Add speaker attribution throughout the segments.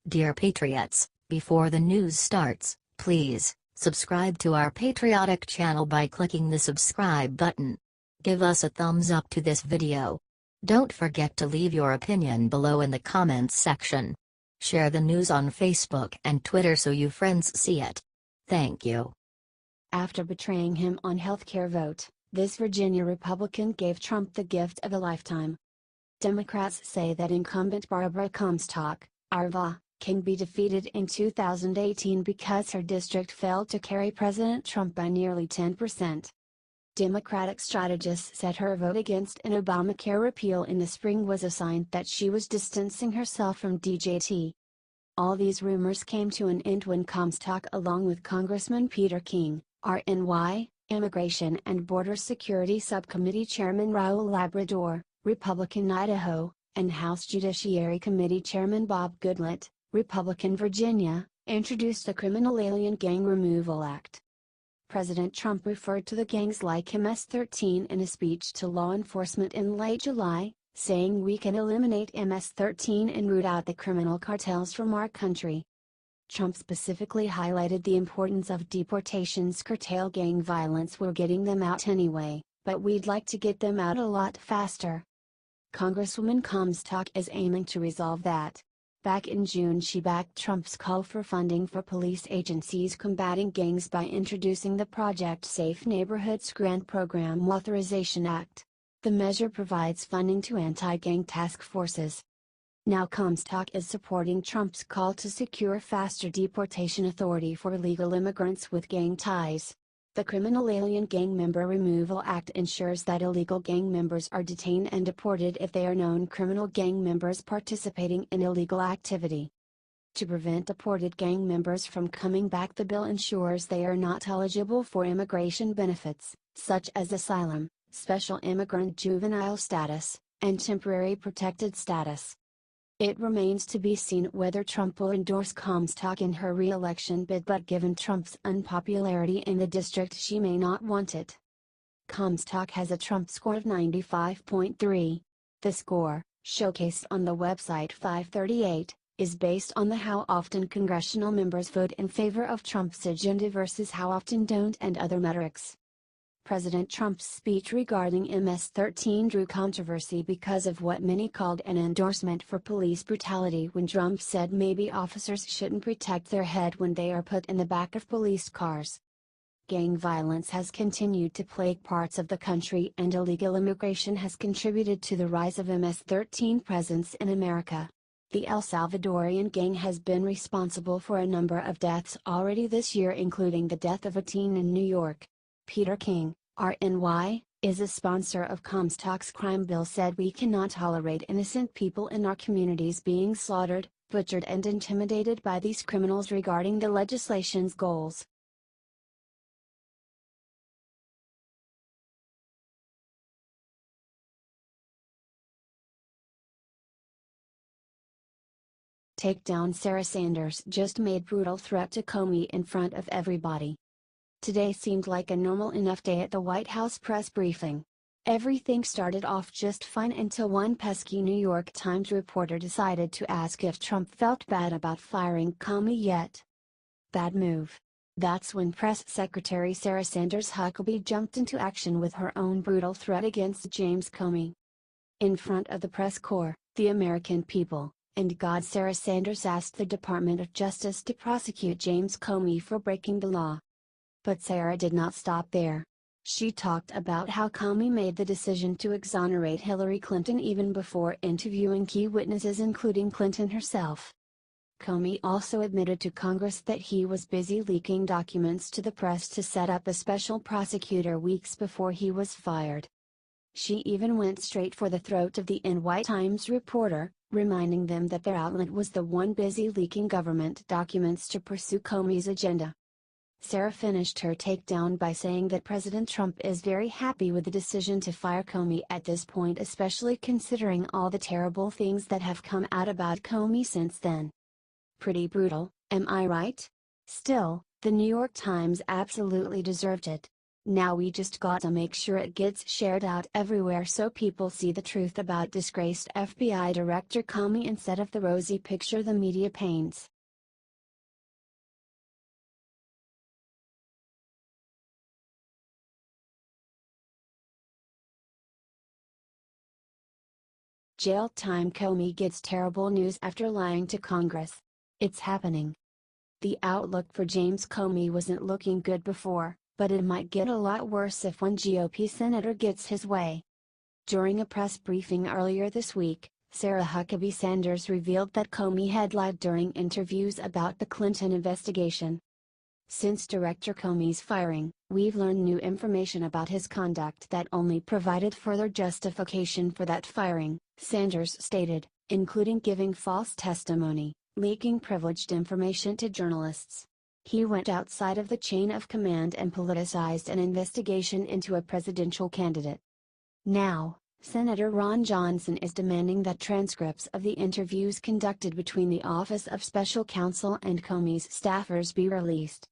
Speaker 1: Dear Patriots, before the news starts, please subscribe to our patriotic channel by clicking the subscribe button. Give us a thumbs up to this video. Don't forget to leave your opinion below in the comments section. Share the news on Facebook and Twitter so you friends see it. Thank you.
Speaker 2: After betraying him on healthcare vote, this Virginia Republican gave Trump the gift of a lifetime. Democrats say that incumbent Barbara Comstock, R-Y, can be defeated in 2018 because her district failed to carry President Trump by nearly 10%. Democratic strategists said her vote against an Obamacare repeal in the spring was a sign that she was distancing herself from DJT. All these rumors came to an end when Comstock, along with Congressman Peter King, R-N.Y, Immigration and Border Security Subcommittee Chairman Raúl Labrador, Republican Idaho, and House Judiciary Committee Chairman Bob Goodlatte, Republican Virginia, introduced the Criminal Alien Gang Removal Act. President Trump referred to the gangs like MS-13 in a speech to law enforcement in late July, saying we can eliminate MS-13 and root out the criminal cartels from our country. Trump specifically highlighted the importance of deportations curtail gang violence. We're getting them out anyway, but we'd like to get them out a lot faster. Congresswoman Comstock is aiming to resolve that. Back in June she backed Trump's call for funding for police agencies combating gangs by introducing the Project Safe Neighborhoods Grant Program Authorization Act. The measure provides funding to anti-gang task forces. Now Comstock is supporting Trump's call to secure faster deportation authority for illegal immigrants with gang ties. The Criminal Alien Gang Member Removal Act ensures that illegal gang members are detained and deported if they are known criminal gang members participating in illegal activity. To prevent deported gang members from coming back, the bill ensures they are not eligible for immigration benefits, such as asylum, special immigrant juvenile status, and temporary protected status. It remains to be seen whether Trump will endorse Comstock in her re-election bid, but given Trump's unpopularity in the district she may not want it. Comstock has a Trump score of 95.3. The score, showcased on the website 538, is based on the how often congressional members vote in favor of Trump's agenda versus how often don't and other metrics. President Trump's speech regarding MS-13 drew controversy because of what many called an endorsement for police brutality when Trump said maybe officers shouldn't protect their head when they are put in the back of police cars. Gang violence has continued to plague parts of the country and illegal immigration has contributed to the rise of MS-13 presence in America. The El Salvadorian gang has been responsible for a number of deaths already this year, including the death of a teen in New York. Peter King, R-N.Y, is a sponsor of Comstock's crime bill, said we cannot tolerate innocent people in our communities being slaughtered, butchered and intimidated by these criminals regarding the legislation's goals. Take down Sara Sanders just made brutal threat to Comey in front of everybody. Today seemed like a normal enough day at the White House press briefing. Everything started off just fine until one pesky New York Times reporter decided to ask if Trump felt bad about firing Comey yet. Bad move. That's when Press Secretary Sara Sanders Huckabee jumped into action with her own brutal threat against James Comey. In front of the press corps, the American people, and God, Sara Sanders asked the Department of Justice to prosecute James Comey for breaking the law. But Sara did not stop there. She talked about how Comey made the decision to exonerate Hillary Clinton even before interviewing key witnesses including Clinton herself. Comey also admitted to Congress that he was busy leaking documents to the press to set up a special prosecutor weeks before he was fired. She even went straight for the throat of the R-N.Y Times reporter, reminding them that their outlet was the one busy leaking government documents to pursue Comey's agenda. Sara finished her takedown by saying that President Trump is very happy with the decision to fire Comey at this point, especially considering all the terrible things that have come out about Comey since then. Pretty brutal, am I right? Still, the New York Times absolutely deserved it. Now we just gotta make sure it gets shared out everywhere so people see the truth about disgraced FBI Director Comey instead of the rosy picture the media paints. Jail time. Comey gets terrible news after lying to Congress. It's happening. The outlook for James Comey wasn't looking good before, but it might get a lot worse if one GOP senator gets his way. During a press briefing earlier this week, Sarah Huckabee Sanders revealed that Comey had lied during interviews about the Clinton investigation. Since Director Comey's firing, we've learned new information about his conduct that only provided further justification for that firing, Sanders stated, including giving false testimony, leaking privileged information to journalists. He went outside of the chain of command and politicized an investigation into a presidential candidate. Now, Senator Ron Johnson is demanding that transcripts of the interviews conducted between the Office of Special Counsel and Comey's staffers be released.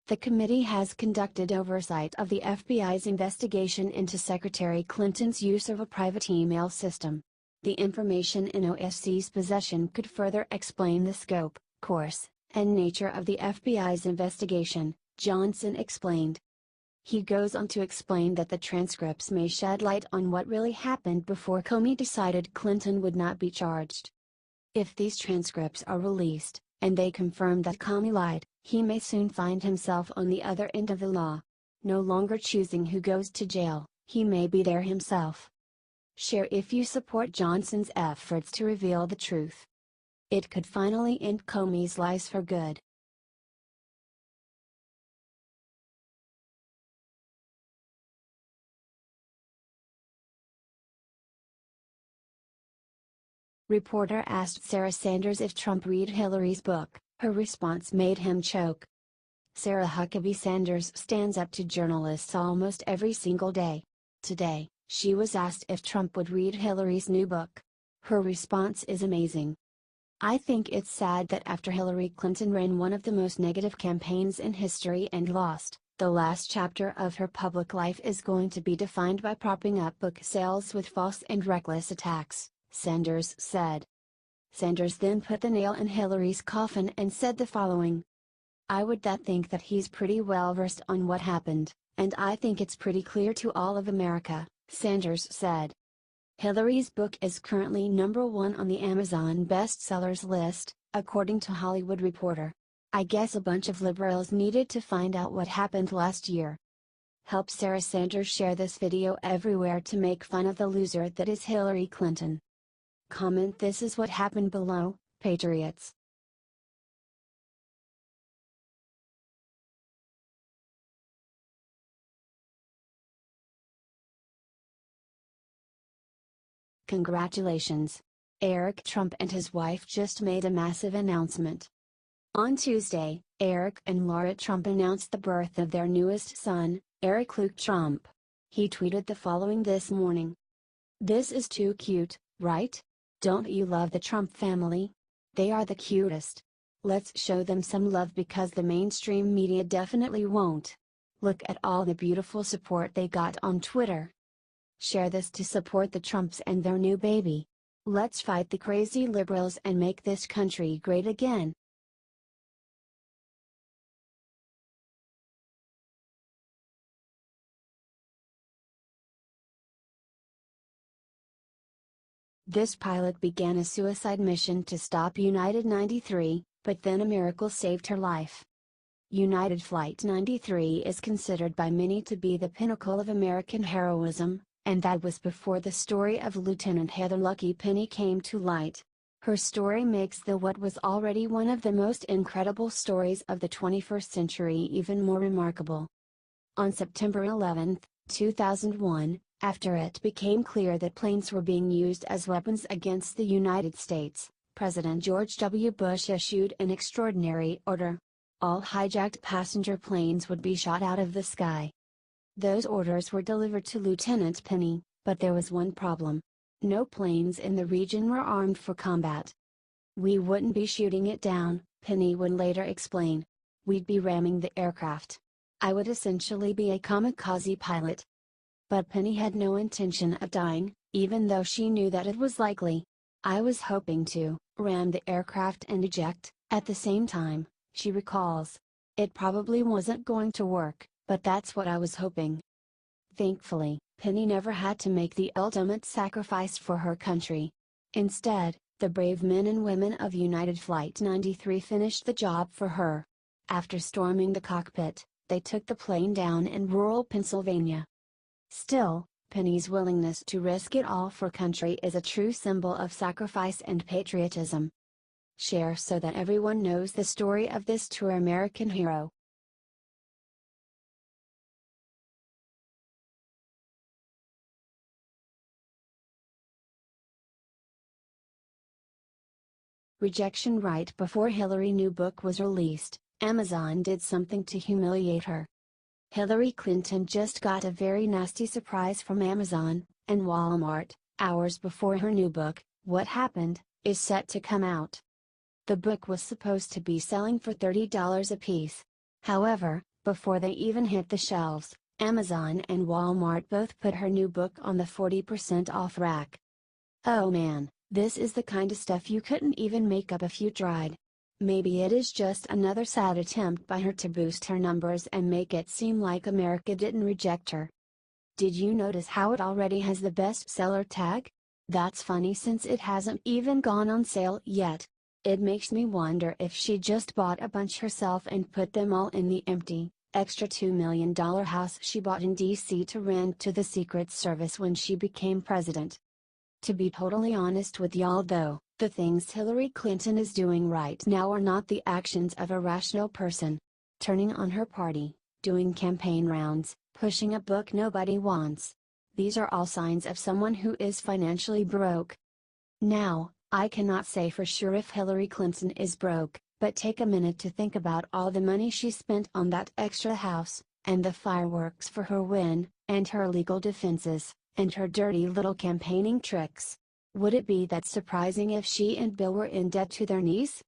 Speaker 2: The committee has conducted oversight of the FBI's investigation into Secretary Clinton's use of a private email system. The information in OSC's possession could further explain the scope, course, and nature of the FBI's investigation, Johnson explained. He goes on to explain that the transcripts may shed light on what really happened before Comey decided Clinton would not be charged. If these transcripts are released, and they confirm that Comey lied, he may soon find himself on the other end of the law. No longer choosing who goes to jail, he may be there himself. Share if you support Johnson's efforts to reveal the truth. It could finally end Comey's lies for good. Reporter asked Sarah Sanders if Trump read Hillary's book. Her response made him choke. Sarah Huckabee Sanders stands up to journalists almost every single day. Today, she was asked if Trump would read Hillary's new book. Her response is amazing. I think it's sad that after Hillary Clinton ran one of the most negative campaigns in history and lost, the last chapter of her public life is going to be defined by propping up book sales with false and reckless attacks, Sanders said. Sanders then put the nail in Hillary's coffin and said the following. I would think that he's pretty well versed on what happened, and I think it's pretty clear to all of America, Sanders said. Hillary's book is currently #1 on the Amazon bestsellers list, according to Hollywood Reporter. I guess a bunch of liberals needed to find out what happened last year. Help Sarah Sanders share this video everywhere to make fun of the loser that is Hillary Clinton. Comment this is what happened below, Patriots. Congratulations! Eric Trump and his wife just made a massive announcement. On Tuesday, Eric and Lara Trump announced the birth of their newest son, Eric Luke Trump. He tweeted the following this morning. This is too cute, right? Don't you love the Trump family? They are the cutest. Let's show them some love because the mainstream media definitely won't. Look at all the beautiful support they got on Twitter. Share this to support the Trumps and their new baby. Let's fight the crazy liberals and make this country great again. This pilot began a suicide mission to stop United 93, but then a miracle saved her life. United Flight 93 is considered by many to be the pinnacle of American heroism, and that was before the story of Lieutenant Heather Lucky Penny came to light. Her story makes what was already one of the most incredible stories of the 21st century even more remarkable. On September 11, 2001, after it became clear that planes were being used as weapons against the United States, President George W. Bush issued an extraordinary order. All hijacked passenger planes would be shot out of the sky. Those orders were delivered to Lieutenant Penny, but there was one problem. No planes in the region were armed for combat. We wouldn't be shooting it down, Penny would later explain. We'd be ramming the aircraft. I would essentially be a kamikaze pilot. But Penny had no intention of dying, even though she knew that it was likely. I was hoping to ram the aircraft and eject. At the same time, she recalls. It probably wasn't going to work, but that's what I was hoping. Thankfully, Penny never had to make the ultimate sacrifice for her country. Instead, the brave men and women of United Flight 93 finished the job for her. After storming the cockpit, they took the plane down in rural Pennsylvania. Still, Penny's willingness to risk it all for country is a true symbol of sacrifice and patriotism. Share so that everyone knows the story of this true American hero. Rejection. Right before Hillary's new book was released, Amazon did something to humiliate her. Hillary Clinton just got a very nasty surprise from Amazon and Walmart, hours before her new book, What Happened, is set to come out. The book was supposed to be selling for $30 a piece. However, before they even hit the shelves, Amazon and Walmart both put her new book on the 40% off rack. Oh man, this is the kind of stuff you couldn't even make up if you tried. Maybe it is just another sad attempt by her to boost her numbers and make it seem like America didn't reject her. Did you notice how it already has the bestseller tag? That's funny since it hasn't even gone on sale yet. It makes me wonder if she just bought a bunch herself and put them all in the empty, extra $2 million house she bought in DC to rent to the Secret Service when she became president. To be totally honest with y'all though, the things Hillary Clinton is doing right now are not the actions of a rational person. Turning on her party, doing campaign rounds, pushing a book nobody wants. These are all signs of someone who is financially broke. Now, I cannot say for sure if Hillary Clinton is broke, but take a minute to think about all the money she spent on that extra house, and the fireworks for her win, and her legal defenses, and her dirty little campaigning tricks. Would it be that surprising if she and Bill were in debt to their knees?